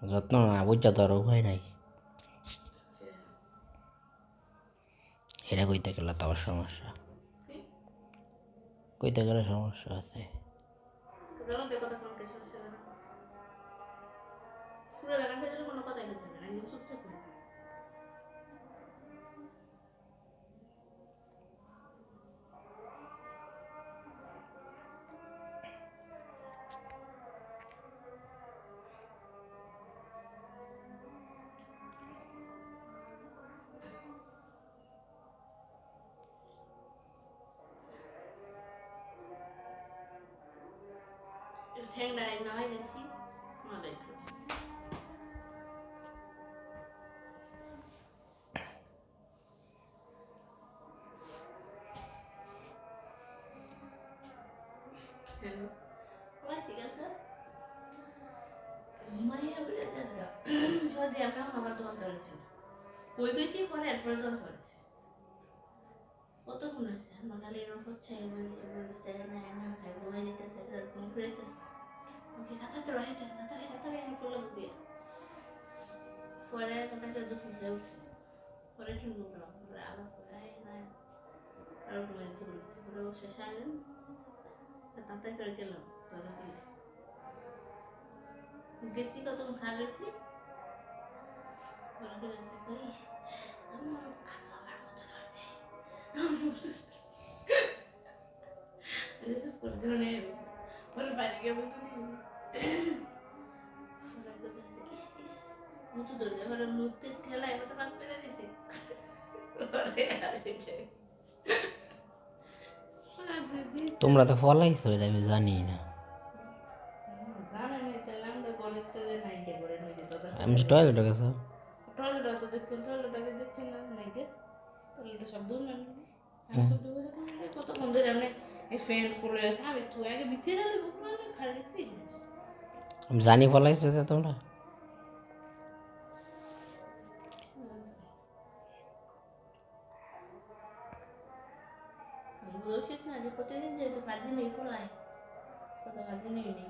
যত্ন না বুঝা তো আর উপায় নাই। এটা কইতে গেলে তো আবার সমস্যা, কইতে গেলে সমস্যা আছে। ঠেংডায় নামাই দিচ্ছি মালাই আমার দোকান ধরেছে ওই বেশি করে এরপরে দোকান ধরেছে কতক্ষণ আছে আমার খালি এরকম হচ্ছে বলছে না না ভাই ঘুমাই নিতেছে ঘুম ফিরেতেছে তাতা তো রাইতে তাতা তোলা দিয়ে পরে তাকে দুঃখ উঠছে পরে একটু ঢুকলাম পরে আবার পরে না আর ঘুমাই দিতে বলেছে পরে ও শেষ আইলেন তাতাই করে গেলাম দাদা গেলে গেছি কতক্ষণ খাওয়া গেছি পরে গেছে আমার আমার মতো ধরছে আমার মতো এসব করতে মানে ওর বাড়ি গিয়ে বলতো মুতু ধরে ঘরে মুতে ঠেলায় ওটা বাদ মেরে দিছে তোমরা তো ফলাইছো, এটা আমি জানি না। আমি টয়লেটে গেছো? টয়লেট তো দেখছেন, টয়লেট আগে দেখছেন না নাই গে টয়লেট সব দূর না সব ডুবে যেতাম কতক্ষণ ধরে আমি এই ফ্যান খুলে আমি তুই আগে বিছিয়ে ডালে বুকলো আমি খারিছি আমি জানি ফলাইছো যে তোমরা। বলছিস না যে প্রতিদিন যেহেতু 5 দিন এই ফলাই কত 5 দিনই নেই